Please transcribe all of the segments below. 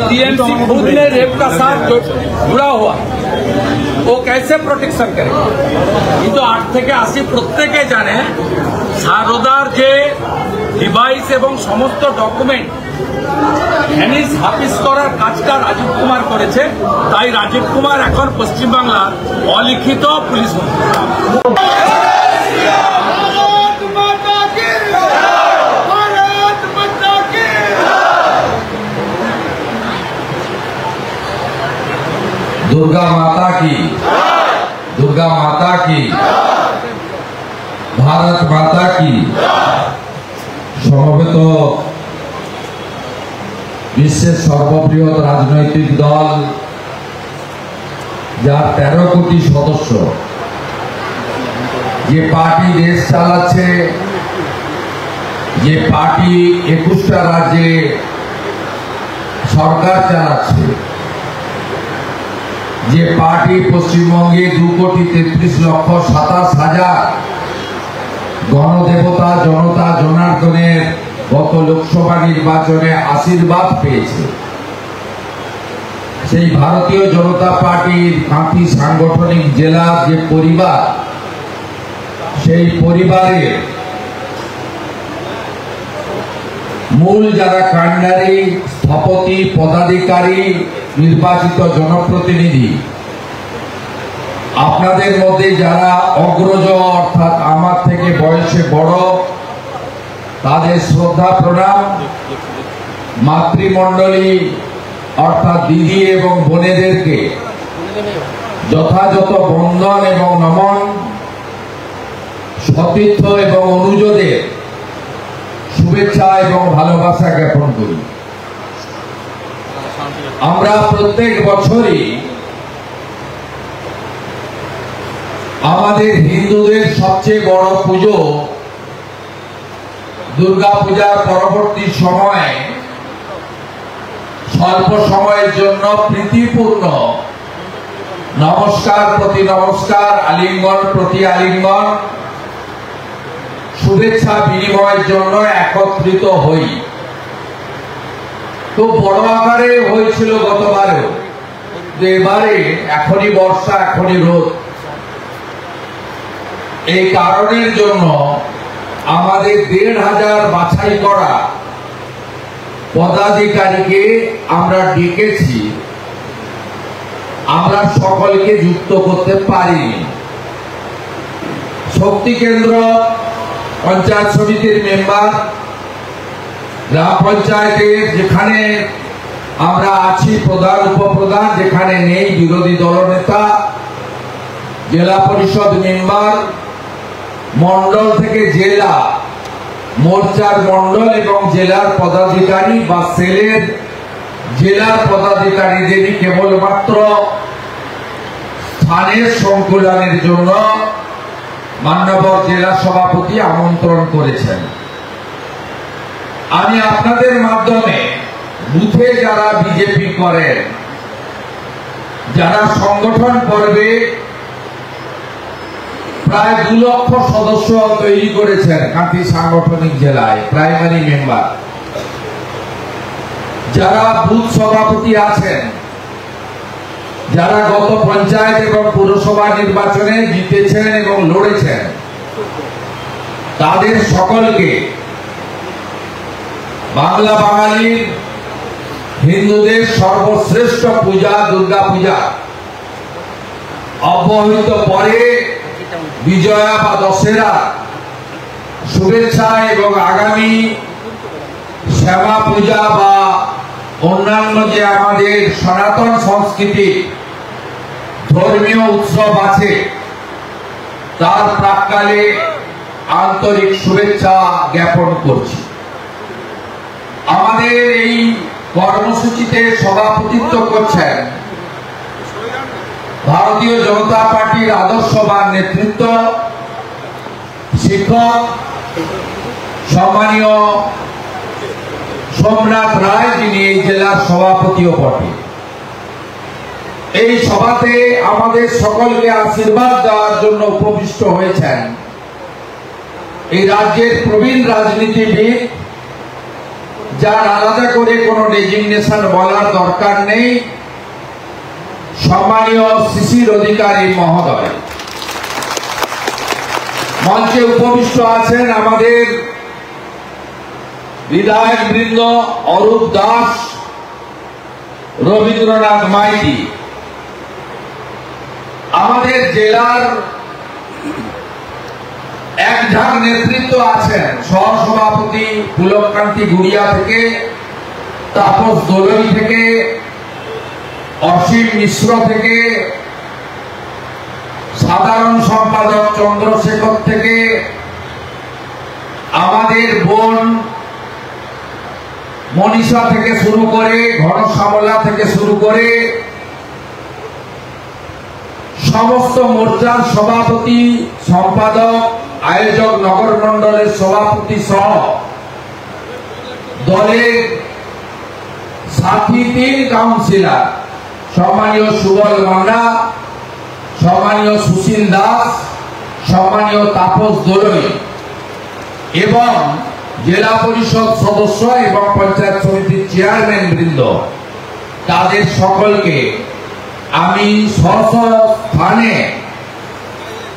TMC खुद ने rape का साथ जुड़ा हुआ, वो कैसे प्रोटेक्शन करेगा? ये तो 8 থেকে 80 প্রত্যেকে জানে সারদার যে ডিভাইস এবং সমস্ত ডকুমেন্ট ভ্যানিস হাফিজ করার কাজটা রাজীব কুমার করেছে। তাই রাজীব কুমার এখন পশ্চিমবাংলার অলিখিত পুলিশ মন্ত্রী। दुर्गा माता की, दुर्गा माता की, भारत माता की। সমবেত বিশ্বের সর্ববৃহৎ রাজনৈতিক দল, যার 13 কোটি সদস্য, যে পার্টি দেশ চালাচ্ছে, যে পার্টি 21টা রাজ্যে সরকার চালাচ্ছে, যে পার্টি পশ্চিমবঙ্গে 2,33,27,000 গণদেবতা জনতা জনার্দনের গত লোকসভা নির্বাচনে আশীর্বাদ পেয়েছে, সেই ভারতীয় জনতা পার্টির কাঁথি সাংগঠনিক জেলার যে পরিবার, সেই পরিবারের মূল যারা কাণ্ডারি, স্থপতি, পদাধিকারী, নির্বাচিত জনপ্রতিনিধি, আপনাদের মধ্যে যারা অগ্রজ অর্থাৎ আমার থেকে বয়সে বড়, তাদের শ্রদ্ধা প্রণাম। মাতৃমণ্ডলী অর্থাৎ দিদি এবং বোনেদেরকে যথাযথ বন্দন এবং নমন। সতীর্থ এবং অনুজদের শুভেচ্ছা এবং ভালোবাসা জ্ঞাপন করি। আমরা প্রত্যেক বছরই আমাদের হিন্দুদের সবচেয়ে বড় পুজো দুর্গা পূজার পরবর্তী সময়ে স্বল্প সময়ের জন্য প্রীতিপূর্ণ নমস্কার প্রতি নমস্কার, আলিঙ্গন প্রতি আলিঙ্গন, শুভেচ্ছা বিনিময়ের জন্য একত্রিত হই। তো বড় আকারে হয়েছিল গতবারেও, যে এবারে এখনই বর্ষা এখনই রোদ। এই কারণের জন্য আমাদের 1,500 বাছাই করা পদাধিকারীকে আমরা ডেকেছি, আমরা সকলকে যুক্ত করতে পারিনি। শক্তি কেন্দ্র, পঞ্চায়েত সমিতির মেম্বার, গ্রাম পঞ্চায়েতের যেখানে আমরা আছি প্রধান উপপ্রধান, যেখানে নেই বিরোধী দলনেতা, জেলা পরিষদ মেম্বার, মন্ডল থেকে জেলা, মোর্চার মন্ডল এবং জেলার পদাধিকারী বা সেলের জেলার পদাধিকারীদেরই কেবলমাত্র স্থানের সংকুলনের জন্য মান্যবর জেলা সভাপতি আমন্ত্রণ করেছেন। আমি আপনাদের মাধ্যমে বুথে যারা বিজেপি করেন, যারা সংগঠন পর্বে প্রায় 2 লক্ষ সদস্য তৈরি করেছেন কাঁথি সাংগঠনিক জেলায়, প্রাইমারি মেম্বার, যারা বুথ সভাপতি আছেন, যারা গত পঞ্চায়েত এবং পুরসভা নির্বাচনে জিতেছেন এবং লড়েছেন, তাদের সকলকে বাংলা বাঙালির হিন্দুদের সর্বশ্রেষ্ঠ পূজা দুর্গা পূজা অব্যবহিত পরে বিজয়া বা দশেরা শুভেচ্ছা এবং আগামী শ্যামা পূজা বা অন্যান্য যে আমাদের সনাতন সংস্কৃতি ধর্মীয় উৎসব আছে, তার প্রাক্কালে আন্তরিক শুভেচ্ছা জ্ঞাপন করছি। আমাদের এই কর্মসূচিতে সভাপতিত্ব করছেন ভারতীয় জনতা পার্টির আদর্শবান নেতৃত্ব, শিক্ষক সম্মানীয় সোমনাথ রায়, যিনি এই জেলার সভাপতিও বটে। এই সভাতে আমাদের সকলকে আশীর্বাদ দেওয়ার জন্য উপবিষ্ট হয়েছেন এই রাজ্যের প্রবীণ রাজনীতিবিদ, যার আলাদা করে কোনো ডেজিগনেশন বলার দরকার নেই, সম্মানীয় শিশির অধিকারী মহোদয়, মঞ্চে উপবিষ্ট আছেন আমাদের বিধায়ক বৃন্দ অরূপ দাস, রবীন্দ্রনাথ মাইতি, আমাদের জেলার এক ঝাঁক নেতৃত্ব আছেন, সহসভাপতি পুলককান্তি গুড়িয়া থেকে, তাপস দোলই থেকে, অসীম মিশ্র থেকে, সাধারণ সম্পাদক চন্দ্রশেখর থেকে, আমাদের বোন মনীষা থেকে শুরু করে, ঘনশ্যামলা থেকে শুরু করে সমস্ত মোর্চার সভাপতি, সম্পাদক, আয়োজক নগর মন্ডলের সভাপতি সহ দলের সাথী 3 কাউন্সিলর, সম্মানীয় সুবল মান্না, সম্মানীয় সুশীল দাস, সম্মানীয় তাপস দোলই এবং জেলা পরিষদ সদস্য এবং পঞ্চায়েত সমিতির চেয়ারম্যান বৃন্দ, তাদের সকলকে আমি স্ব স্থানে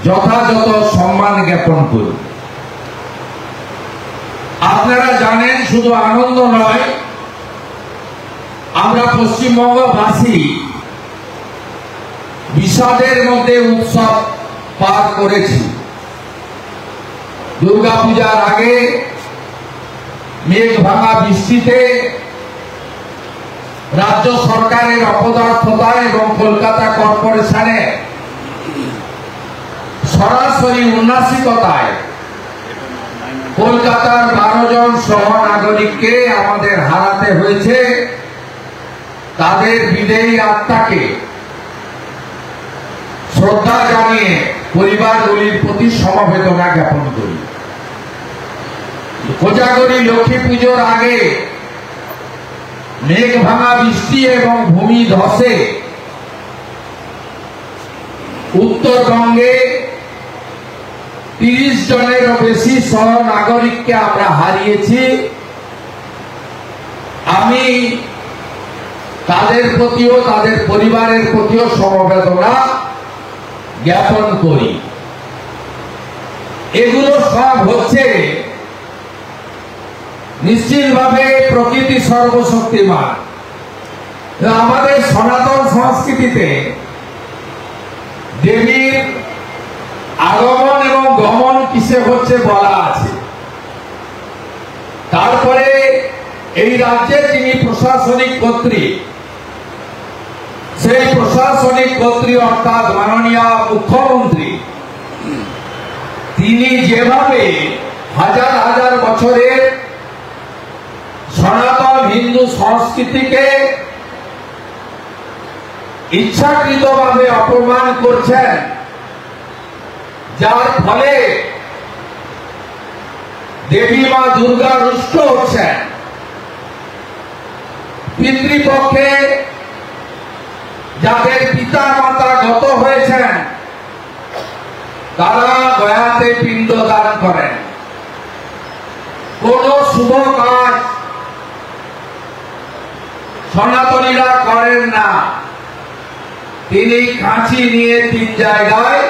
যথাযথ সম্মান জ্ঞাপন করি। আপনারা জানেন, শুধু আনন্দ নয়, আমরা পশ্চিমবঙ্গবাসী বিষাদের মধ্যে উৎসব পার করেছি। দুর্গাপূজার আগে মেঘ ভাঙা বৃষ্টিতে রাজ্য সরকারের অপদার্থতা এবং কলকাতা কর্পোরেশনের সরাসরি উন্নাসিকতায় কলকাতার 12 জন সহ নাগরিককে আমাদের হারাতে হয়েছে। তাদের বিদেয়ী আত্মাকে শ্রদ্ধা জানিয়ে পরিবারগুলির প্রতি সমবেদনা জ্ঞাপন করি। কোজাগরী লক্ষ্মী পুজোর আগে মেঘ ভাঙা বৃষ্টি এবং ভূমি ধসে উত্তরবঙ্গে 30 জনেরও বেশি সহ নাগরিককে আমরা হারিয়েছি। আমি তাদের প্রতিও, তাদের পরিবারের প্রতিও সমবেদনা জ্ঞাপন করি। এগুলো সব হচ্ছে নিশ্চিতভাবে প্রকৃতি সর্বশক্তিমান। আমাদের সনাতন সংস্কৃতিতে দেবীর আগমন এবং গমন কিসে হচ্ছে বলা আছে। তারপরে এই রাজ্যের যিনি প্রশাসনিক কর্ত্রী, সেই প্রশাসনিক কর্ত্রী অর্থাৎ মাননীয় মুখ্যমন্ত্রী, তিনি যেভাবে হাজার হাজার বছরের সনাতন হিন্দু সংস্কৃতিকে ইচ্ছাকৃতভাবে অপমান করছেন, যার ফলে দেবী মা দুর্গা রুষ্ট হচ্ছেন। পিতৃপক্ষে যাদের পিতা মাতা গত হয়েছেন, তারা গয়াতে পিণ্ডদান করেন। কোন শুভ কাজ সনাতনীরা করেন না। তিনি কাঁচি নিয়ে 3 জায়গায়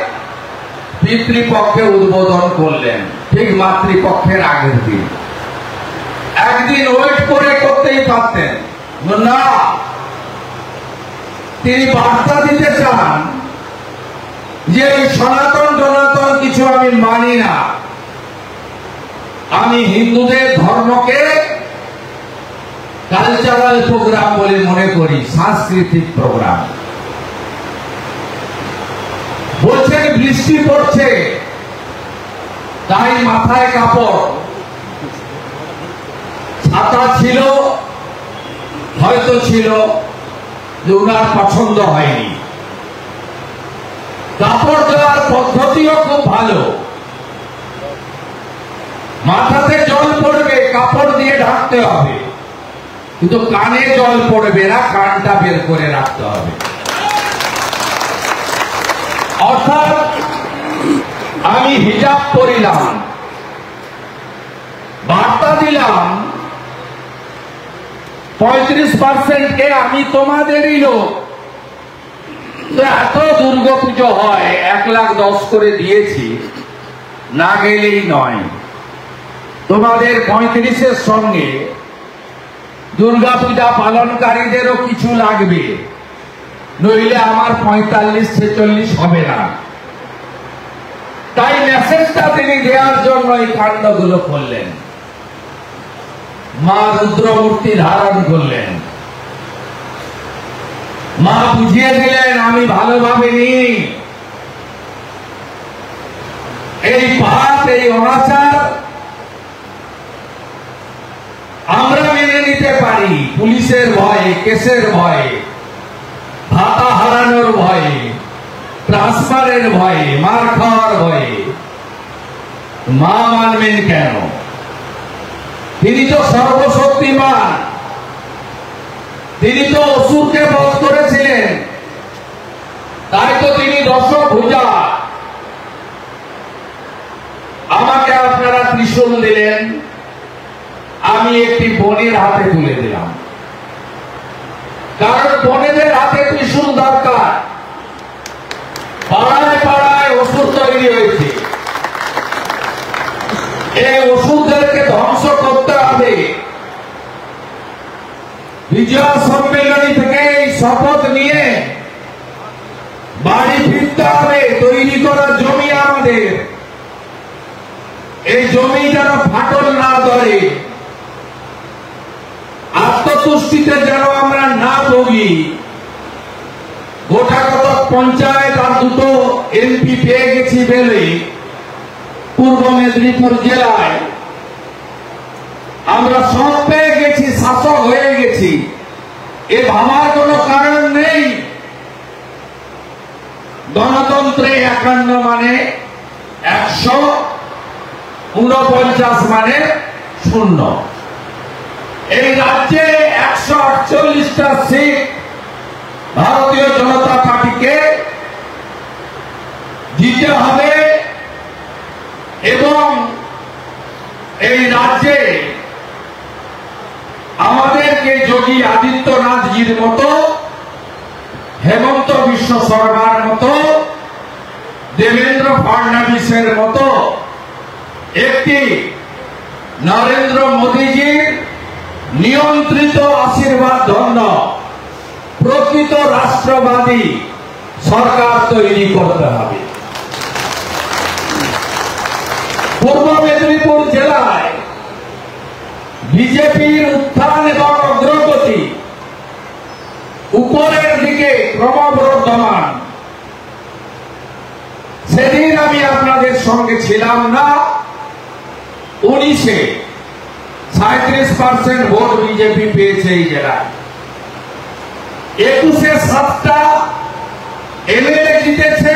পিতৃপক্ষে উদ্বোধন করলেন, ঠিক মাতৃপক্ষের আগের দিন। একদিন ওয়েট করে করতেই পারতেন না। তিনি বার্তা দিতে চান যে সনাতন টনাতন কিছু আমি মানি না, আমি হিন্দুদের ধর্মকে কালচারাল প্রোগ্রাম বলে মনে করি, সাংস্কৃতিক প্রোগ্রাম। বলছেন বৃষ্টি পড়ছে, তাই মাথায় কাপড়। ছাতা ছিল, হয়তো ছিল, যে ওনার পছন্দ হয়নি। কাপড় দেওয়ার পদ্ধতিও খুব ভালো। মাথাতে জল পড়বে, কাপড় দিয়ে ঢাকতে হবে, কিন্তু কানে জল পড়বে না, কানটা বের করে রাখতে হবে। অর্থাৎ আমি হিজাব পরিলাম, বার্তা দিলাম 35% কে আমি তোমাদেরই লোক। তো এত দুর্গাপুজো হয়, 1,10,000 করে দিয়েছি, না গেলেই নয়। তোমাদের 35-এর সঙ্গে দুর্গাপূজা পালনকারীদেরও কিছু লাগবে, নইলে আমার 45-46 হবে না। তাই মেসেজটা তিনি দেওয়ার জন্য এই কাণ্ডগুলো করলেন। মা রুদ্রমূর্তি ধারণ করলেন, মা বুঝিয়ে দিলেন আমি ভালোভাবে নিই। এই পাপ, এই অনাচার আমরা মেনে নিতে পারি পুলিশের ভয়ে, কেসের ভয়ে, ভাতা হারানোর ভয়ে, ট্রান্সফারের ভয়ে, মার খাওয়ার ভয়ে। মা মানবেন কেন? তিনি তো সর্বশক্তিমান, তিনি তো অসুরকে বধ করেছিলেন, তাই তো তিনি দশভুজা। আমাকে আপনারা ত্রিশূল দিলেন, আমি একটি বোনের হাতে তুলে দিলাম, কারণ বোনেদের হাতে ত্রিশূল দরকার। পাড়ায় পাড়ায় অসুর তৈরি হয়েছে, এই অসুরদেরকে ধ্বংস করতে হবে। বিজয় সম্মেলনী থেকে এই শপথ নিয়ে বাড়ি ফিরতে হবে। তৈরি করা জমি আমাদের, এই জমি যেন ফাটল না ধরে, আত্মতুষ্টিতে যেন আমরা না ভুগি। গোটাগত পঞ্চায়েত আর 2টো এমপি পেয়ে গেছি বলে পূর্ব মেদিনীপুর জেলায় আমরা সব পেয়ে গেছি, শাসক হয়ে গেছি, এ ভাবার কোনো কারণ নেই। গণতন্ত্রে 51 মানে 100, 49 মানে 0। এই রাজ্যে 148টা সিট ভারতীয় জনতা পার্টিকে জিতে হবে এবং এই রাজ্যে আমাদেরকে যোগী আদিত্যনাথজির মতো, হেমন্ত বিশ্ব শর্মার মতো, দেবেন্দ্র ফডনবিসের মতো একটি নরেন্দ্র মোদীজির নিয়ন্ত্রিত আশীর্বাদ ধন্য প্রকৃত রাষ্ট্রবাদী সরকার তৈরি করতে হবে। পূর্ব মেদিনীপুর জেলায় বিজেপির উত্থান এবং অগ্রগতি উপরের দিকে ক্রমবর্ধমান। সেদিন আমি আপনাদের সঙ্গে ছিলাম না। 19-এ 37% ভোট বিজেপি পেয়েছে এই জেলায়। 21-এ 7টা এমএলএ জিতেছে,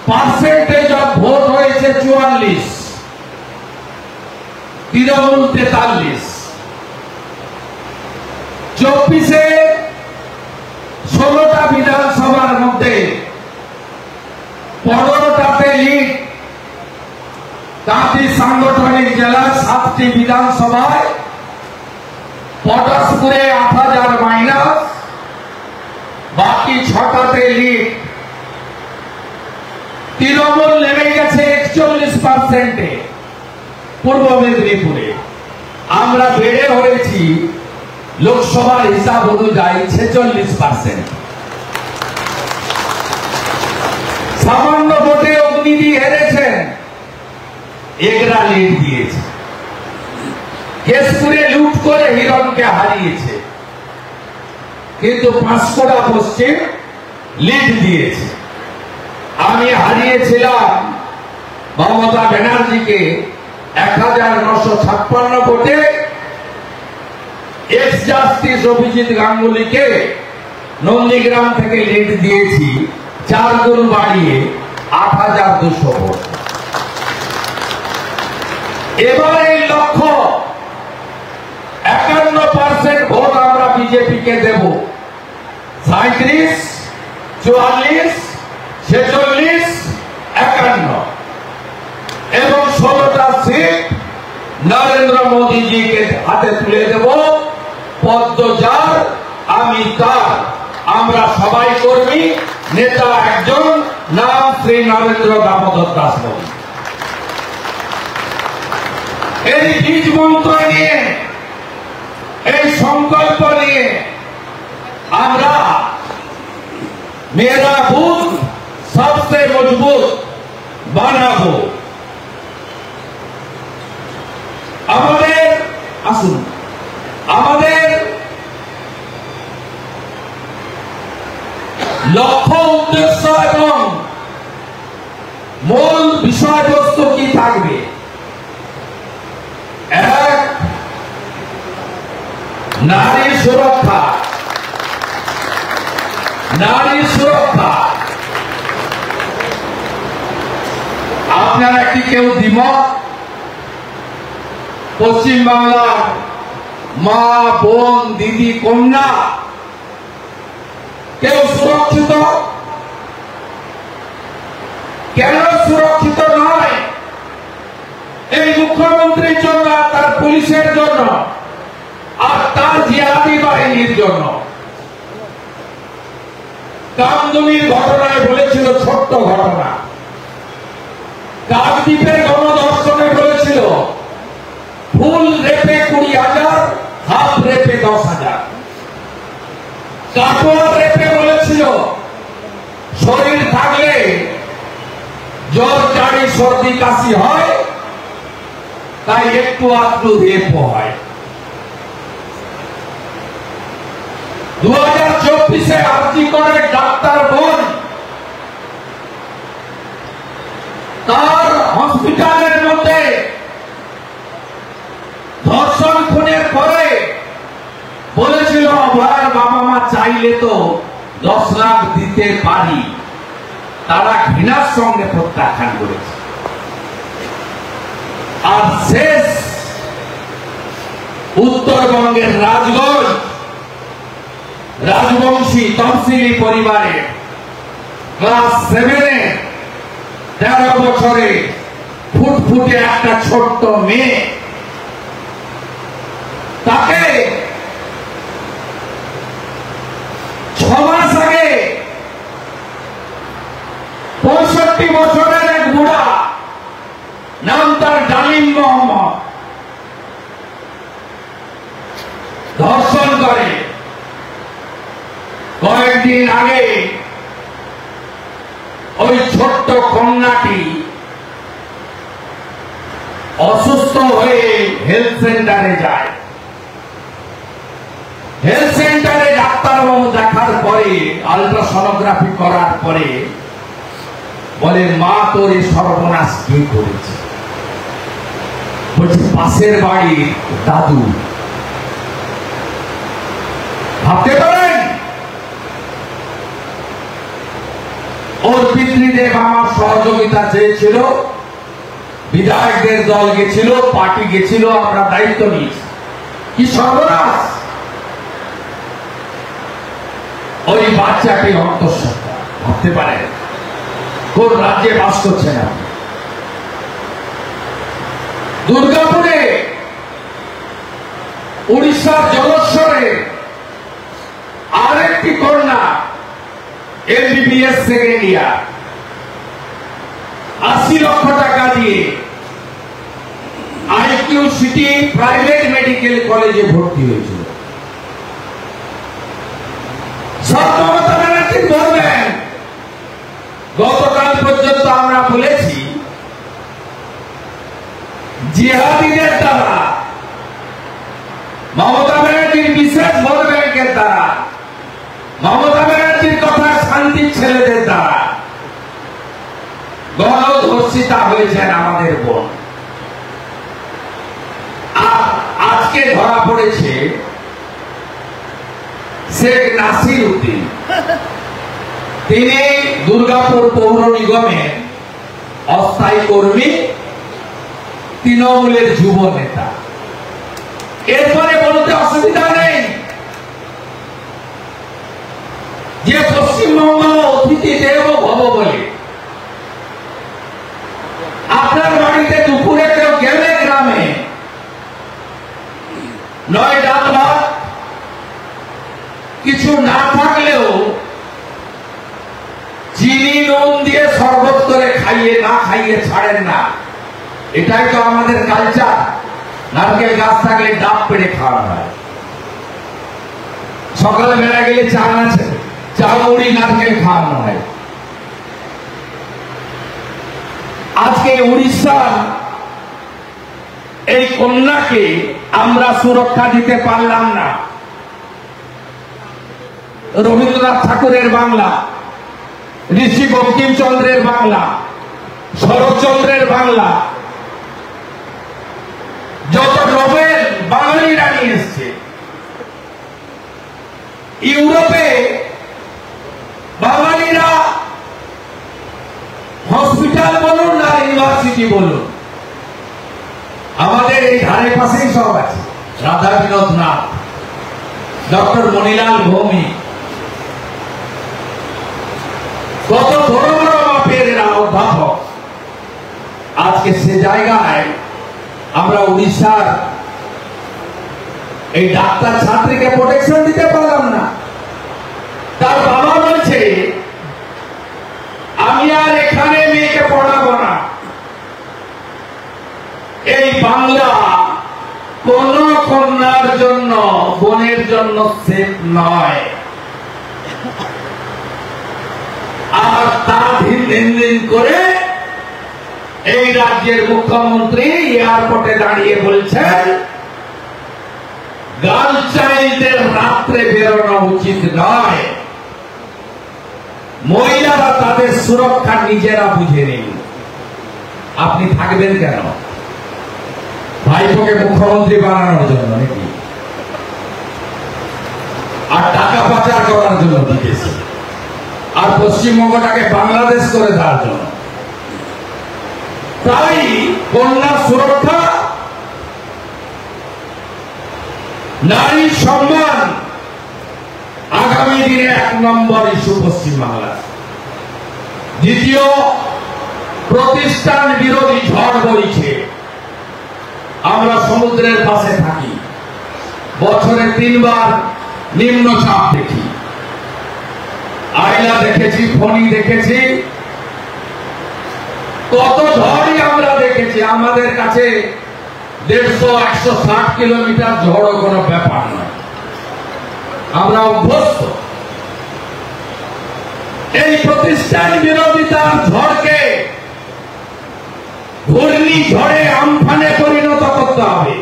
পার্সেন্টেজ অফ ভোট হয়েছে 44, তৃণমূল 43। 24-এ 16টা বিধানসভার মধ্যে 15টাতে লিড। তাঁতি সাংগঠনিক জেলার 7টি বিধানসভায় পটাশপুরে 8,000 মাইনাস, বাকি 6টাতে লিড। তৃণমূল নেমে গেছে 41%-এ পূর্ব মেদিনীপুরে। আমরা বেড়ে হয়েছি লোকসভার হিসাব অনুযায়ী 46%। সামান্য ভোটে অগ্নিদি হেরেছেন, এগরা লিড দিয়েছে। কেশপুরে লুট করে হিরণকে হারিয়েছে, কিন্তু পাঁশকুড়া পশ্চিম লিড দিয়েছে। আমি হারিয়েছিলাম মমতা ব্যানার্জিকে 1956 ভোটে, এক্স জাস্টিস অভিজিৎ গাঙ্গুলিকে নন্দীগ্রাম থেকে লিড দিয়েছি 4 গুণ বাড়িয়ে 8,200 ভোট। এবার এই লক্ষ্য 51% ভোট আমরা বিজেপিকে দেব। 37, 44, 46, 51 এবং 16টা সিট নরেন্দ্র মোদীজিকে হাতে তুলে দেব। পদ্ম যার আমি তার, আমরা সবাই কর্মী, নেতা একজন, নাম শ্রী নরেন্দ্র দামোদর দাস বাবু। এই বীজ মন্ত্র নিয়ে, এই সংকল্প নিয়ে আমরা মেরা বুথ সবচেয়ে মজবুত বানাবো। আমাদের আসুন, আমাদের লক্ষ্য, উদ্দেশ্য এবং মূল বিষয়বস্তু কি থাকবে? এক, নারী সুরক্ষা। নারী সুরক্ষা। আপনারা কি কেউ দ্বিমত? পশ্চিমবাংলার মা, বোন, দিদি, কন্যা কেউ সুরক্ষিত? কেন সুরক্ষিত নয়? এই মুখ্যমন্ত্রীর জন্য, তার পুলিশের জন্য, আর তার জিহাদি বাহিনীর জন্য। কামদুনির ঘটনায় বলেছিল ছোট্ট ঘটনা, কাকদ্বীপের গণধর্ষণে বলেছিল ফুল রেপে 20,000, হাফ রেপে 10,000। কাটোয়া রেপে বলেছিল শরীর থাকলে জ্বর, জারি, সর্দি, কাশি হয়, তাই একটু আধটু রেপ হয়। 2024-এ আরজি করে ডাক্তার বোন তার হসপিটালের মধ্যে ধর্ষণ খুনের পরে বলেছিল ভয়ের বাবা মা চাইলে তো 10 লাখ দিতে পারি। তারা ঘৃণার সঙ্গে প্রত্যাখ্যান করেছে। আর শেষ উত্তরবঙ্গের রাজগঞ্জ রাজবংশী তফসিলি পরিবারে ক্লাস 7-এ 13 বছরে ফুটফুটে একটা ছোট্ট মেয়ে, তাকে 6 মাস আগে 65 বছরের এক বুড়া, নাম তার ডালিম মোহাম্মদ, ধর্ষণ করে। কয়েকদিন আগে ওই ছোট্ট কন্যাটি অসুস্থ হয়ে হেলথ সেন্টারে যায়। হেলথ সেন্টারে ডাক্তারবাবু দেখার পরে, আলট্রাসোনোগ্রাফি করার পরে বলে, মা তোর এই সর্বনাশ কে করেছে? বলছে পাশের বাড়ির দাদু। ভাবতে পারেন ওর পিতৃদেব আমার সহযোগিতা চেয়েছিল, বিধায়কদের দল গেছিল, পার্টি গেছিল, আমরা দায়িত্ব নিয়েছি। কি সর্বনাশ! ওই বাচ্চাটি অন্তঃসত্ত্বা। ভাবতে পারেন কোন রাজ্যে বাস করছে না। দুর্গাপুরে, উড়িষ্যার জলেশ্বরে আরেকটি কন্যা, MBBS সেকেন্ড ইয়ার, 80 লক্ষ টাকা দিয়ে IQ সিটি প্রাইভেট মেডিকেল কলেজে ভর্তি হয়েছিল। সব মমতা ব্যানার্জি বলবেন, গতকাল পর্যন্ত আমরা বলেছি জিহাদিদের দ্বারা, মমতা ব্যানার্জির বিশেষ ভোট ব্যাংকের দ্বারা, মমতা ব্যানার্জির কথা শান্তির ছেলেদের দ্বারা গণধর্ষিতা হয়েছেন আমাদের বোন। আর আজকে ধরা পড়েছে শেখ নাসির উদ্দিন। তিনি দুর্গাপুর পৌর নিগমের অস্থায়ী কর্মী, তৃণমূলের যুব নেতা। এরপরে বলতে অসুবিধা নেই যে পশ্চিমবঙ্গ অতিথি দেব ভব বলে। আপনার বাড়িতে দুপুরে কেউ গেলে গ্রামে, নয় ডাল ভাত, কিছু না থাকলেও চিনি নুন দিয়ে শরবত করে খাইয়ে না খাইয়ে ছাড়েন না। এটাই তো আমাদের কালচার। নারকেল গাছ থাকলে ডাব পেড়ে খাওয়া হয়। সকালে বেলা গেলে চা মুড়ি নারকেল খাওয়ানো হয়। আজকে উড়িষ্যার এই কন্যাকে আমরা সুরক্ষা দিতে পারলাম না। রবীন্দ্রনাথ ঠাকুরের বাংলা, ঋষি বঙ্কিমচন্দ্রের বাংলা, শরৎচন্দ্রের বাংলা, যত নোবেল বাঙালিরা নিয়ে এসছে। ইউরোপে বাঙালিরা হসপিটাল বলুন না ইউনিভার্সিটি বলুন, আমাদের এই ধারে পাশেই সব আছে। রাধা বিনোদ নাথ, ডক্টর মনিলাল ভৌমিক, কত বড় বড় মাপের এরা অধ্যাপক। আজকে সে জায়গায় আমরা উড়িষ্যার এই ডাক্তার ছাত্রীকে প্রোটেকশন দিতে পারলাম না। তার বাবা বলছে আমি আর এখানে মেয়েকে পড়াবো না। এই বাংলা কোন কন্যার জন্য, বোনের জন্য সেফ নয়। আর তা দিন দিন করে এই রাজ্যের মুখ্যমন্ত্রী এয়ারপোর্টে দাঁড়িয়ে বলছেন গার্ল চাইল্ডদের রাত্রে বেরোনো উচিত নয়। মহিলারা তাদের সুরক্ষা নিজেরা বুঝে নিন। আপনি থাকবেন কেন? ভাইপোকে মুখ্যমন্ত্রী বানানোর জন্য নাকি? আর টাকা পাচার করার জন্য বিদেশে, আর পশ্চিমবঙ্গটাকে বাংলাদেশ করে দেওয়ার জন্য। তাই কন্যা সুরক্ষা, নারী সম্মান আগামী দিনে 1 নম্বর ইস্যু পশ্চিমবাংলা। দ্বিতীয়, প্রতিষ্ঠান বিরোধী ঝড় বইছে। আমরা সমুদ্রের পাশে থাকি, বছরে 3 বার নিম্নচাপ দেখি। আইলা দেখেছি, ফণী দেখেছি, কত ঝড়ই আমরা দেখেছি। আমাদের কাছে 150-160 কিলোমিটার ঝড়ও কোনো ব্যাপার নয়, আমরা অভ্যস্ত। এই প্রতিষ্ঠান বিরোধিতার ঝড়কে ঘূর্ণিঝড়ে আমফানে পরিণত করতে হবে।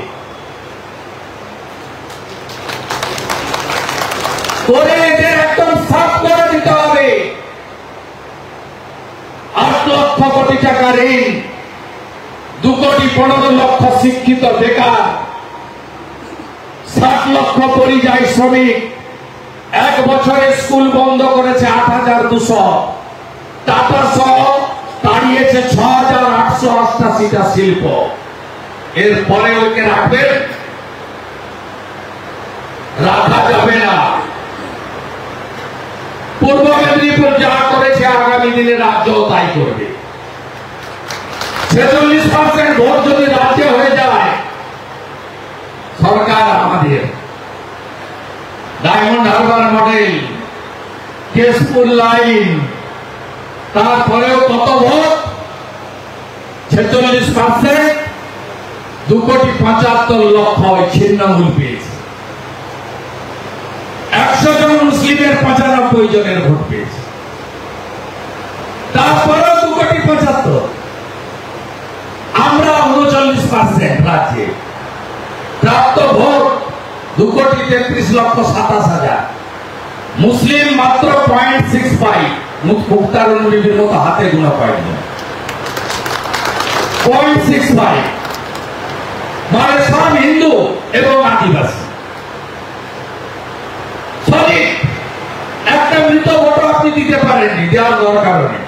করে এদের একদম সাফ করে দিতে হবে। 8 লক্ষ কোটি টাকা ঋণ, 2,15,00,000 শিক্ষিত বেকার, 60 লক্ষ পরিযায়ী শ্রমিক, 1 বছরে স্কুল বন্ধ করেছে 8,200, টাটা সহ তাড়িয়েছে 6,888টা শিল্প। এরপরে ওকে রাখবেন? রাখা যাবে না। পূর্ব মেদিনীপুর যা করেছে আগামী দিনে রাজ্য তাই করবে। 46% ভোট যদি রাজ্যে হয়ে যায়, সরকার আমাদের। Diamond Harbour model, Keshpur line, তারপরেও কত ভোট? 46%, 2,75,00,000 ছিন্নমূল পেয়েছে। 100 জন মুসলিমের 95 জনের ভোট পেয়েছে। তারপরেও 2,75,00,000। আমরা 39% রাজ্যে। প্রাপ্ত ভোট 2,33,27,000। মুসলিম মাত্র 0.65, মুখতার নবীর মতো হাতে গোনা পায়নি। 0.65 মানে সব হিন্দু এবং আদিবাসী। সঠিক একটা মৃত ভোট আপনি দিতে পারেননি, দেওয়ার দরকার নেই।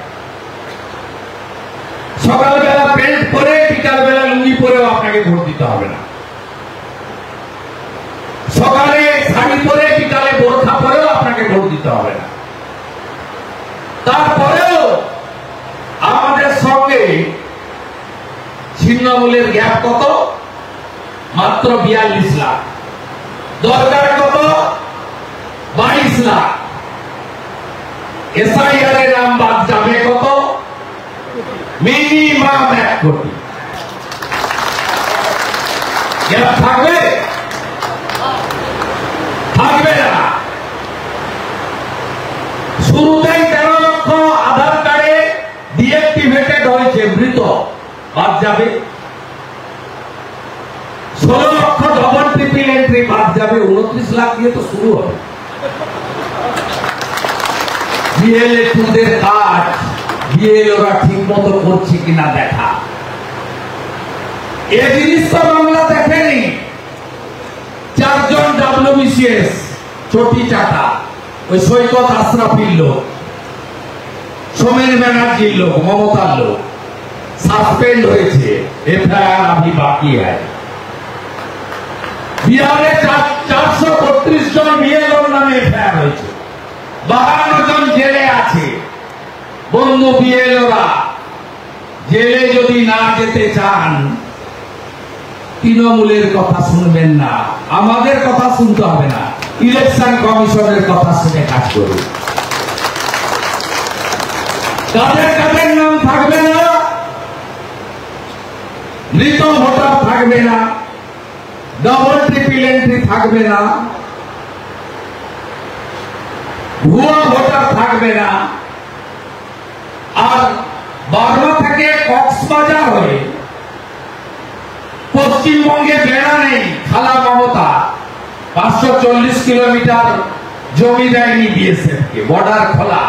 সকালবেলা প্যান্ট পরে, বিকালবেলা লুঙ্গি পরেও আপনাকে ভোট দিতে হবে না। সকালে শাড়ি পরে, বিকালে বোরখা পরেও আপনাকে ভোট দিতে হবে না। তারপরেও আমাদের সঙ্গে ছিন্নমূলের গ্যাপ কত? মাত্র 42 লাখ। দরকার কত? 22 লাখ। এসআইআর এর নাম বাদ যাবে কত? মিনিমাম 1 কোটি। গ্যাপ থাকবে? থাকবে না। শুরুতেই 13 লক্ষ আধার কার্ডে ডিএক্টিভেটেড হয়েছে, মৃত, বাদ যাবে। 16 লক্ষ ডবল ট্রিপল এন্ট্রি বাদ যাবে। 29 লাখ দিয়ে তো শুরু হবে। বিএলএ টুদের কাজ বিএল ওরা ঠিক মতো করছে কিনা দেখা। এই জিনিস তো বাংলা দেখেনি। 4 জন WBCS চটি চাটা, ওই সৈকত আশরাফির লোক, সোমেন ব্যানার্জির লোক, মমতার লোক সাসপেন্ড হয়েছে। এফআইআর अभी বাকি আছে। বিহারে 432 জন বিএলওর নামে এফআইআর হয়েছে। 52 জন জেলে আছে। বন্ধু বিএলওরা জেলে যদি না যেতে চান, তৃণমূলের কথা শুনবেন না, আমাদের কথা শুনতে হবে না, ইলেকশন কমিশনের কথা শুনে কাজ করুন। কাদের কাদের নাম থাকবে না? মৃত ভোটার থাকবে না, ডবল ট্রিপল এন্ট্রি থাকবে না, ভুয়া ভোটার থাকবে না। আর বার্মা থেকে কক্সবাজার হয়ে পশ্চিমবঙ্গে বেড়া নেই খালা মমতা 540 কিলোমিটার জমি দেয়নি বিএসএফ কে, বর্ডার খোলা।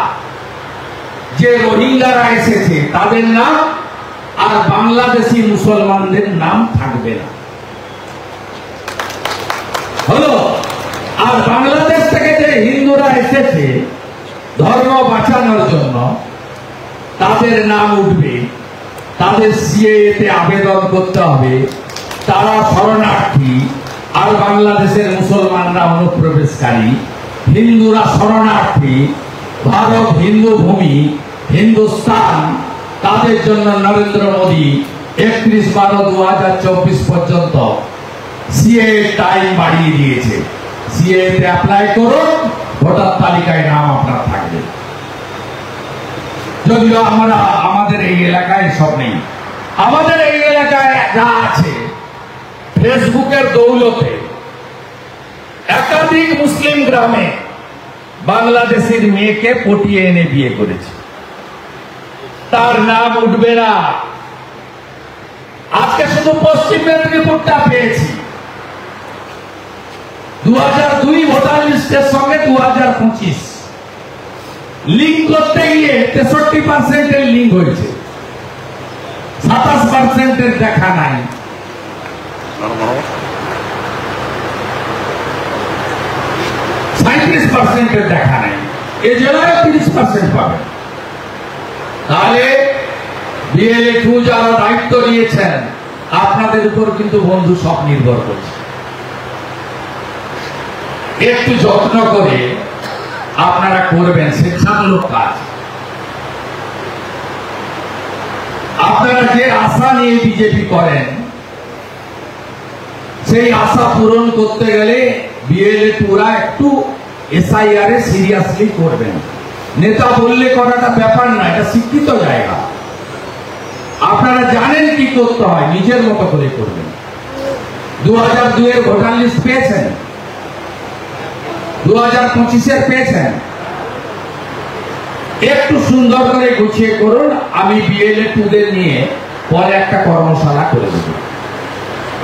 যে রোহিঙ্গারা এসেছে তাদের নাম আর বাংলাদেশি মুসলমানদের নাম থাকবে না, হলো। আর বাংলাদেশ থেকে যে হিন্দুরা এসেছে ধর্ম বাঁচানোর জন্য, তাদের নাম উঠবে। তাদের সিএএ তে আবেদন করতে হবে, তারা শরণার্থী। আর বাংলাদেশের মুসলমানরা অনুপ্রবেশকারী, হিন্দুরা শরণার্থী। ভারত হিন্দু ভূমি, হিন্দুস্তান, তাদের জন্য নরেন্দ্র মোদী 31/12/2024 পর্যন্ত সিএএ টাইম বাড়িয়ে দিয়েছে। সিএএ তে অ্যাপ্লাই করুন, ভোটার তালিকায় নাম আপনার থাকবে। যদিও আমরা আমাদের এই এলাকায় সব নেই। আমাদের এই এলাকায় যা আছে, ফেসবুকের দৌলতে একাধিক মুসলিম গ্রামে বাংলাদেশের মেয়েকে পটিয়ে এনে বিয়ে করেছে, তার নাম উঠবে না। আজকে শুধু পশ্চিম মেদিনীপুরটা পেয়েছি। 2002 ভোটার লিস্টের সঙ্গে 2025 লিঙ্ক করতে গিয়ে 63% লিঙ্ক হয়েছে, 27% দেখা নাই। 37% দেখা নাই। এ জেলায় 30% পাবে। তাহলে বিএলএ 2 যারা দায়িত্ব নিয়েছেন, আপনাদের উপর কিন্তু বন্ধু সব নির্ভর করছে। একটু যত্ন করে আপনারা করবেন, স্বেচ্ছামূলক কাজ। আপনারা যে আশা নিয়ে বিজেপি করেন, সেই আশা পূরণ করতে গেলে বিএলএ টুরা একটু এসআইআর এ সিরিয়াসলি করবেন। নেতা বললে করাটা ব্যাপার না, এটা শিক্ষিত জায়গা। আপনারা জানেন কি করতে হয়, নিজের মতো করে করবেন। 2002 এর ভোটার লিস্ট পেয়েছেন, 2025 এর পেয়েছেন। একটু সুন্দর করে গুছিয়ে করুন। আমি বিএলএ টুদের নিয়ে পরে একটা কর্মশালা করে দেব,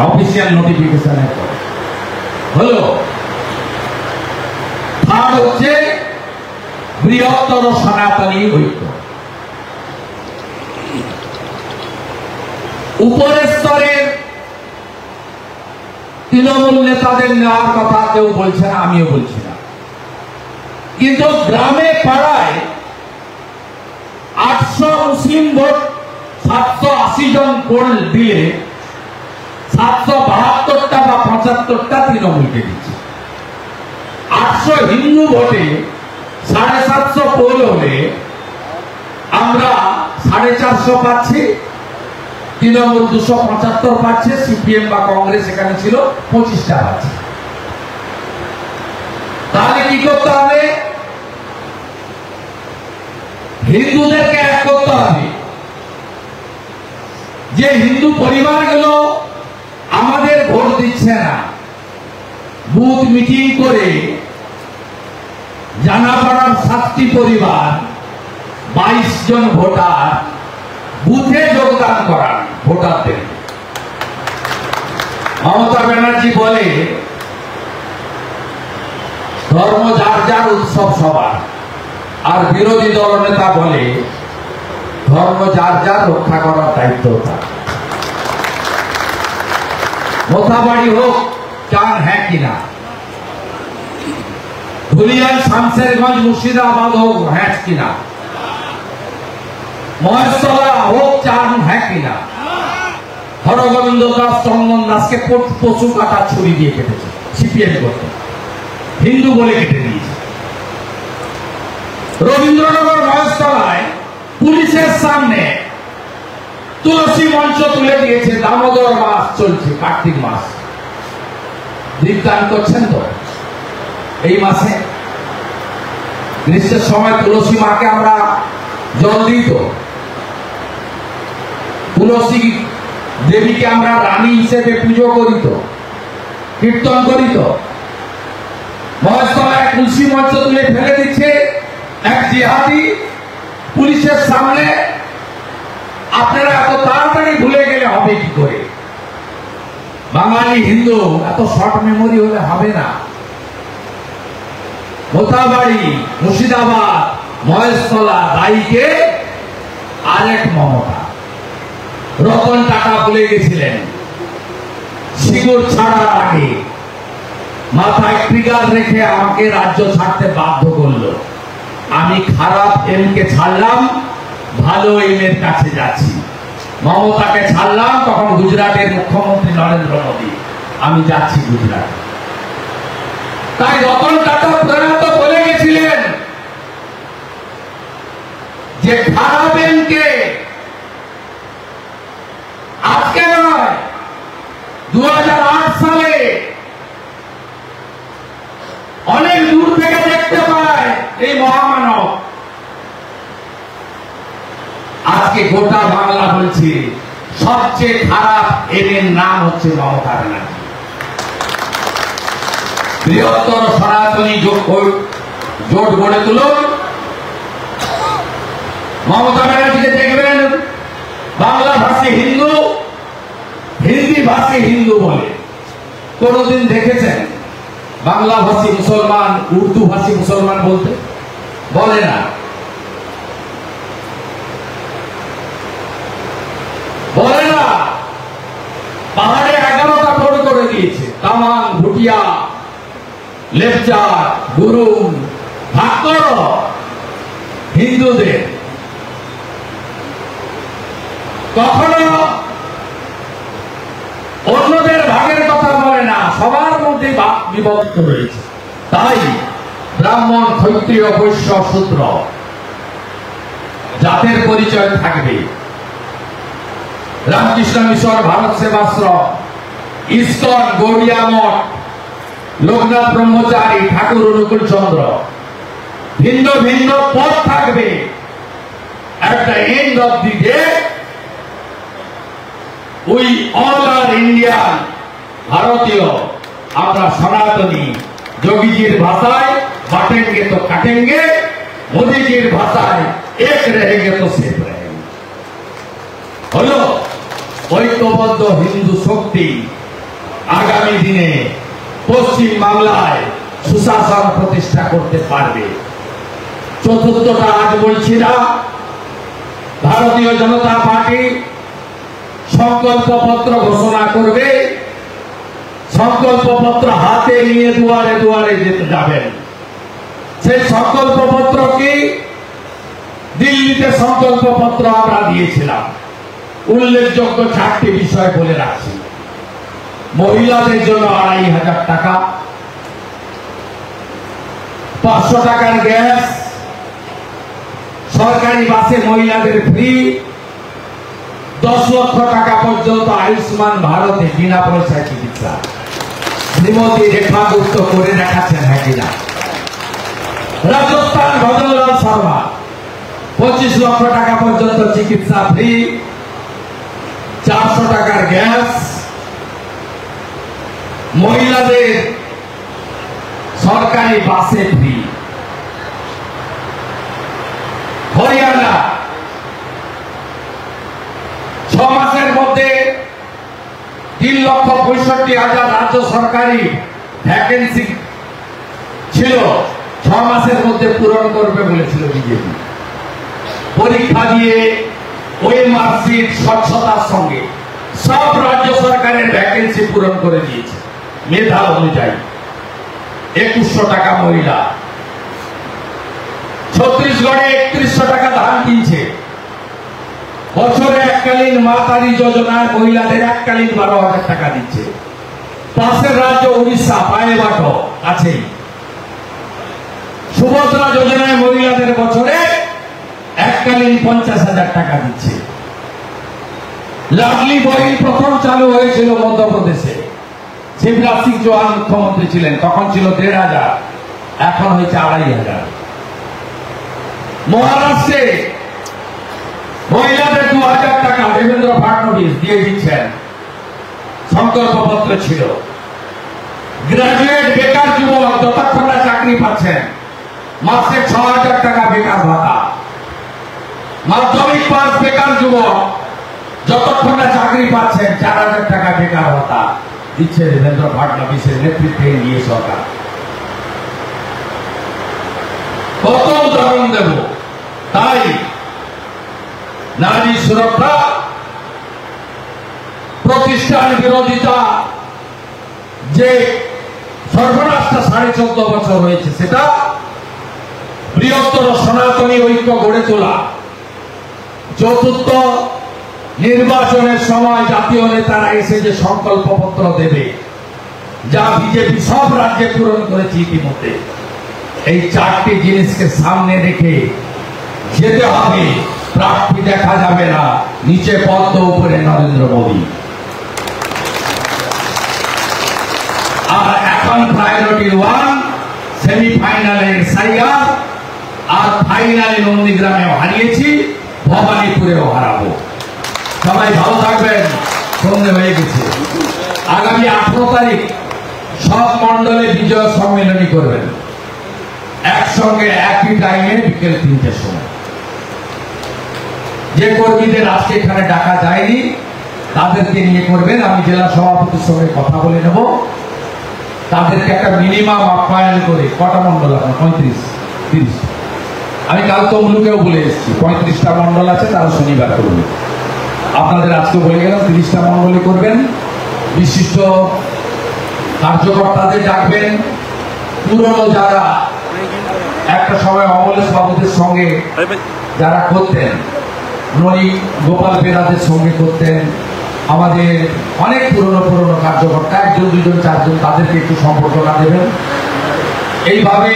অফিসিয়াল নোটিফিকেশনের পরে। হলো। থার্ড হচ্ছে বৃহত্তর সনাতনী ঐক্য। উপরের স্তরের তৃণমূল নেতাদের নেওয়ার কথা কেউ বলছে না, আমিও বলছি না। কিন্তু গ্রামে পাড়ায় 800 মুসলিম ভোট 780 জন পোল দিলে 772টা বা 75টা তৃণমূলকে দিচ্ছে। 800 হিন্দু ভোটে 750 পোল হলে আমরা 450 পাচ্ছি, তৃণমূল 275 পাচ্ছে, সিপিএম বা কংগ্রেস এখানে ছিল 25টা পাচ্ছে। তাহলে কি করতে হবে? হিন্দুদেরকে এক করতে হবে। যে হিন্দু পরিবারগুলো আমাদের ভোট দিচ্ছে না, বুথ মিটিং করে জানাপাড়ার 7টি পরিবার 22 জন ভোটার বুথে যোগদান করান ভোটারদের। মমতা ব্যানার্জি বলে ধর্ম যার যার, উৎসব সবার, আর বিরোধী দল নেতা বলে ধর্ম যার যার, রক্ষা করার দায়িত্ব তার। মোথাবাড়ি হোক, চান হ্যাঁ কিনা? ধুলিয়ান, শামশেরগঞ্জ, মুর্শিদাবাদ হোক, হ্যাঁ কিনা? মহেশতলা হোক, চান হ্যাঁ কিনা? হরগোবিন্দ দাস, চন্দন দাসকে পশু কাটা ছুরি দিয়ে কেটেছে সিপিএম করতে, হিন্দু বলে কেটে দিয়েছে। রবীন্দ্রনগর মহেশতলায় পুলিশের সামনে তুলসী মঞ্চ তুলে দিয়েছে। দামোদর মাস চলছে, কার্তিক মাস, দীপদান করছেন তো এই মাসে। গ্রীষ্মের সময় তুলসী মাকে আমরা জল দিই তো, তুলসী দেবীকে আমরা রানী হিসেবে পুজো করি তো, কীর্তন করি তো। মহেশতলায় তুলসী মঞ্চ তুলে ফেলে দিচ্ছে এক জিহাদি পুলিশের সামনে। আপনারা এত তাড়াতাড়ি ভুলে গেলে হবে কি করে? বাঙালি হিন্দু এত শর্ট মেমোরি হলে হবে না। মোথাবাড়ি, মুর্শিদাবাদ, মহেশতলা দায়ীকে আরেক মমতা। রতন টাটা বলে গেছিলেন সিঙ্গুর ছাড়ার আগে মাথায় ট্রিগার রেখে আমাকে রাজ্য ছাড়তে বাধ্য করলো। আমি খারাপ এমকে ছাড়লাম, ভালো এমের কাছে যাচ্ছি। মমতাকে ছাড়লাম, তখন গুজরাটের মুখ্যমন্ত্রী নরেন্দ্র মোদী, আমি যাচ্ছি গুজরাট। তাই রতন টাটা প্রয়াত বলে গেছিলেন যে খারাপ এমকে আজকে নয়, 2008 সালে অনেক দূর থেকে দেখতে পায় এই মহামানব। আজকে গোটা বাংলা বলছে সবচেয়ে খারাপ এর নাম হচ্ছে মমতা ব্যানার্জি। বৃহত্তর সনাতনী জোট গড়ে তুলুন। মমতা ব্যানার্জিকে দেখবেন বাংলা ভাষী হিন্দু, হিন্দি ভাষী হিন্দু বলে। কোনদিন দেখেছেন বাংলা ভাষী মুসলমান, উর্দু ভাষী মুসলমান বলতে? বলে না, বলে না। পাহাড়ে 11টা ভোট করে দিয়েছে। তামাং, ভুটিয়া, লেপচার, গুরুং, ভাগ করো হিন্দুদের। কখনো অন্যদের ভাগের কথা বলে না, সবার মধ্যে বিভক্ত রয়েছে। তাই ব্রাহ্মণ, ক্ষত্রিয়, বৈশ্য, শূদ্র জাতের পরিচয় থাকবে। রামকৃষ্ণ মিশন, ভারত সেবাশ্রম, ইস্কন, গৌড়িয়া মঠ, লোকনাথ ব্রহ্মচারী, ঠাকুর অনুকূল চন্দ্র, ভিন্ন ভিন্ন পথ থাকবে। একটা end of the day we all are Indian, ভারতীয়। আমরা সনাতনী। যোগীজির ভাষায় বাটেंगे তো কাটেंगे, মোদীজির ভাষায় এক रहेंगे তো সেফ रहेंगे। হলো ঐক্যবদ্ধ হিন্দু শক্তি আগামী দিনে পশ্চিম বাংলায় সুশাসন প্রতিষ্ঠা করতে পারবে। চতুর্থটা আজ বলছি না, ভারতীয় জনতা পার্টি সংকল্পপত্র ঘোষণা করবে। সংকল্পপত্র হাতে নিয়ে দুয়ারে দুয়ারে যেতে যাবেন। সেই সংকল্পপত্র কি? দিল্লিতে সংকল্পপত্র আমরা দিয়েছিলাম। উল্লেখযোগ্য 4টি বিষয় বলে রাখছি। মহিলাদের জন্য 2500 টাকা, 500 টাকার গ্যাস, সরকারি বাসে মহিলাদের ফ্রি, 10 লক্ষ টাকা পর্যন্ত আয়ুষ্মান ভারতে বিনা পয়সায় চিকিৎসা। শ্রীমতী রেখা গুপ্ত করে দেখাচ্ছেন হ্যাঁ কিনা? রাজস্থান ভজনলাল শর্মা 25 লক্ষ টাকা পর্যন্ত চিকিৎসা ফ্রি, 400 টাকার গ্যাস, মহিলাদের সরকারি বাসে ফ্রি। হরিয়ানা 6 মাসের মধ্যে 3,65,000 রাজ্য সরকারি ভ্যাকেন্সি ছিল, 6 মাসের মধ্যে পূরণ করবে বলেছিল বিজেপি। পরীক্ষা দিয়ে ওই মার্কশিট স্বচ্ছতার সঙ্গে সব রাজ্য সরকারের ভ্যাকেন্সি পূরণ করে দিয়েছে মেধা অনুযায়ী। 2100 টাকা মহিলা। ছত্তিশগড়ে 3100 টাকা ধান কিনছে। বছরে এককালীন মাতারি যোজনায় মহিলাদের এককালীন 12,000 টাকা দিচ্ছে। পাশের রাজ্য উড়িষ্যা পায়েবাট আছেই, সুভদ্রা যোজনায় মহিলাদের বছরে এককালীন 50,000 টাকা দিচ্ছে। লাডলি বহিন প্রথম চালু হয়েছিল মধ্যপ্রদেশে, শিবরাজ সিং চৌহান মুখ্যমন্ত্রী ছিলেন, তখন ছিল 1,500, এখন হয়েছে 2,500। মহারাষ্ট্রে মহিলাদের 2,000 টাকা দেবেন্দ্র ফাডনবিস দিয়ে দিচ্ছেন, সংকল্পপত্র ছিল। গ্রাজুয়েট বেকার যুবক যতক্ষণ না চাকরি পাচ্ছেন মাসে 6,000 টাকা বেকার ভাতা। মাধ্যমিক পাস বেকার যুবক যতক্ষণ না চাকরি পাচ্ছেন 4,000 টাকা বেকার ভাতা দিচ্ছে দেবেন্দ্র ফাডনবিসের নেতৃত্বে নিয়ে সরকার। কত উদাহরণ দেব। তাই নারী সুরক্ষা, প্রতিষ্ঠান বিরোধিতা যে সর্বনাশটা 14.5 বছর হয়েছে, সেটা বৃহত্তর সনাতনী ঐক্য গড়ে তোলা। চতুর্থ নির্বাচনের সময় জাতীয় নেতারা এসে যে সংকল্পপত্র দেবে, যা বিজেপি সব রাজ্যে পূরণ করেছে ইতিমধ্যে, এই 4টি জিনিসকে সামনে রেখে যেতে হবে। প্রার্থী দেখা যাবে না, নিচে পদ্ম, উপরে নরেন্দ্র মোদী। আর এখন প্রায়োরিটি 1, সেমিফাইনালে সাইয়ার, আর ফাইনালে নন্দীগ্রামেও হারিয়েছি, ভবানীপুরেও হারাবো। সবাই ভালো থাকবেন। সন্ধ্যে হয়ে গেছে। আগামী 18 তারিখ সব মন্ডলে বিজয় সম্মেলনী করবেন, একসঙ্গে একই টাইমে বিকেল 3টের সময়। যে কর্মীদের আজকে এখানে ডাকা যায়নি তাদেরকে নিয়ে করবেন। আমি জেলা সভাপতির সঙ্গে কথা বলে নেব, তাদেরকে একটা মিনিমাম আপ্যায়ন করে। কটা মন্ডল আপনার? 35-30। আমি কাল তমলুকেও বলে এসেছি 35টা মন্ডল আছে, তারা শনিবার করবে। আপনাদের আজকে বলে গেলাম 30টা মন্ডলে করবেন। বিশিষ্ট কার্যকর্তাদের ডাকবেন। পুরনো যারা একটা সময় অমলেশ বাবুদের সঙ্গে যারা করতেন, ননী গোপাল বেরাদের সঙ্গে করতেন, আমাদের অনেক পুরনো কার্যকর্তা, 1 জন 2 জন 4 জন, তাদেরকে একটু সম্বর্ধনা দেবেন। এইভাবে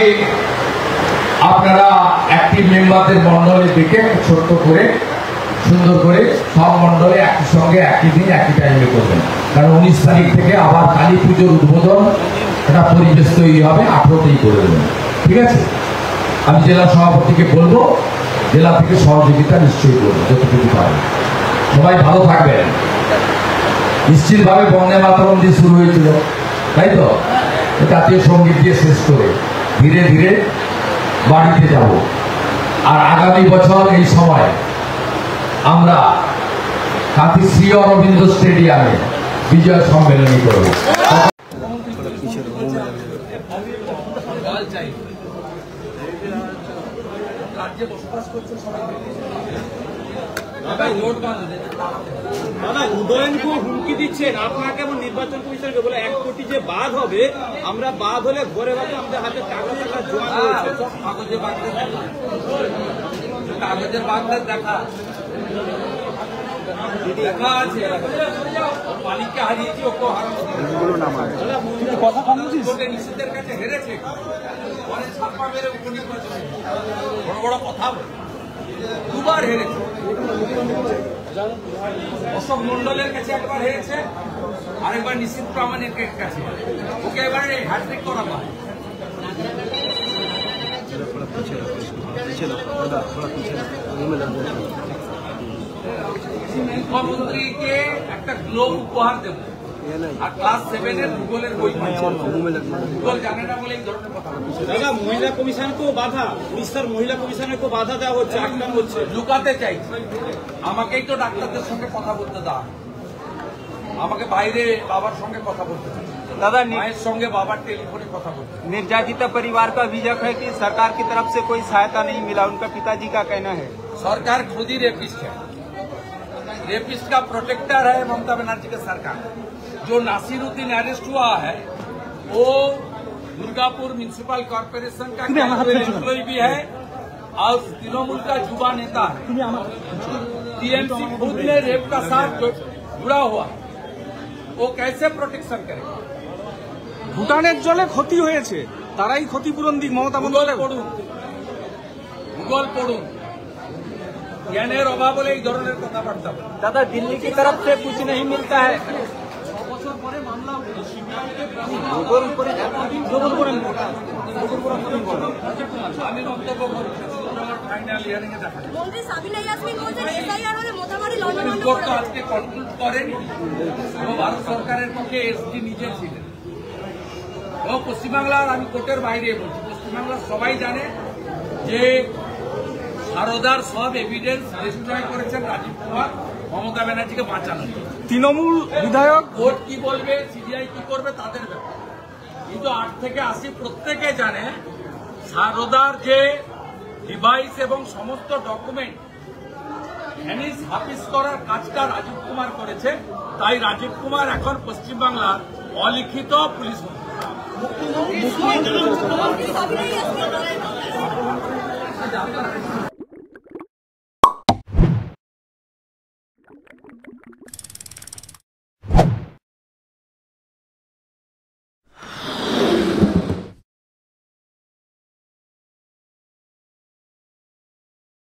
আপনারা অ্যাক্টিভ মেম্বারদের মন্ডলে দেখে ছোট্ট করে সুন্দর করে সব মন্ডলে একই সঙ্গে একই দিন একই টাইমে করবেন। কারণ 19 তারিখ থেকে আবার কালী পুজোর উদ্বোধন, একটা পরিবেশ তৈরি হবে, 18তেই করে দেবেন। ঠিক আছে? আমি জেলা সভাপতিকে বলবো, জেলা থেকে সহযোগিতা নিশ্চয়ই করবো যতটুকু পারে। সবাই ভালো থাকবেন। নিশ্চিতভাবে বন্দে মাতরম দিয়ে শুরু হয়েছিল, তাই তো? জাতীয় সঙ্গীত দিয়ে শেষ করে ধীরে ধীরে বাড়িতে যাব। আর আগামী বছর এই সময় আমরা কাঁথি শ্রী অরবিন্দ স্টেডিয়ামে বিজয় সম্মেলনী করব। রাজ্যে বসবাস করছে সবাই। দাদা উদয়নকে হুমকি দিচ্ছেন, আপনাকে এবং নির্বাচন কমিশনকে বলে 1 কোটি যে বাদ হবে, আমরা বাদ হলে ঘরে বাদে আমাদের হাতে টাকা জমা রয়েছে। কাগজের বাগদের দেখা আছে, মালিককে হারিয়েছি, ওকে হারাবো। কথা কম বলছিস, নিষেধের কাছে হেরেছে, পরে ছাপা মেরে উপনির্বাচন বড় বড় কথা বলে 2বার হেরেছে। অশোক মন্ডলের কাছে 1বার হেরেছে, আরেকবার নিশ্চিত প্রামাণিকের কাছে। ওকে এবারে হ্যাট্রিক করা হয়। মুখ্যমন্ত্রীকে একটা গ্লোব উপহার দেব আর ক্লাস 7 এর ভূগোলের বই ভূগোল জানে না বলে এই ধরনের কথা বলছে। দাদা মহিলা কমিশনকেও বাধা, উড়িষ্যার মহিলা কমিশনকেও বাধা দেওয়া হচ্ছে, আটকানো হচ্ছে। লুকাতে চাইছে, আমাকেই তো ডাক্তারদের সঙ্গে কথা বলতে দেওয়া, আমাকে বাইরে বাবার সঙ্গে কথা বলতে চাইছে, दादा মায়ের সঙ্গে বাবার টেলিফোনে কথা বলতে। निर्यातिता परिवार का अभियोग है कि सरकार की तरफ से कोई सहायता नहीं मिला, उनका पिताजी का कहना है। सरकार खुद ही रेपिस्ट है, रेपिस्ट का प्रोटेक्टर है ममता बनर्जी का सरकार। जो नासिरुद्दीन अरेस्ट हुआ है वो दुर्गापुर म्यूनिसिपल कॉर्पोरेशन का एम्प्लॉय भी है और तृणमूल का युवा नेता है। टीएमसी खुद ने रेप का साथ जुड़ा हुआ, वो कैसे प्रोटेक्शन करेगा? ভুটানের জলে ক্ষতি হয়েছে, তারাই ক্ষতিপূরণ দিক মমতা বন্দ্যোপাধ্যায়। ভূগোল পড়ুন, জ্ঞানের অভাব হলে এই ধরনের কথাবার্তা বলে। दादा दिल्ली की तरफ से कुछ नहीं मिलता है। আমি মন্তব্য করছি ফাইনাল হিয়ারিং এ দেখা যাবে। মন্ত্রী সাবিনা ইয়াসমিন বলছেন এসআইআর হলে মোথাবাড়ি লন্ডন কোর্ট তো আজকে কনক্লুড করেনি, ও ভারত সরকারের পক্ষে এসডি নিজে ছিলেন। ও পশ্চিমবাংলার, আমি কোর্টের বাইরে বলছি, পশ্চিমবাংলার সবাই জানে যে সারদার সব এভিডেন্স ডিস্ট্রয় করেছেন রাজীব কুমার মমতা ব্যানার্জিকে বাঁচানোর জন্য। তৃণমূল বিধায়ক কোর্ট কি বলবে, সিবিআই কি করবে তাদের ব্যাপার, কিন্তু 8 থেকে 80 প্রত্যেকে জানে সারদার যে ডিভাইস এবং সমস্ত ডকুমেন্ট হ্যানিস হাফিজ করার কাজটা রাজীব কুমার করেছে। তাই রাজীব কুমার এখন পশ্চিমবাংলার অলিখিত পুলিশ মন্ত্রী। সাবিনা ইয়াসমিন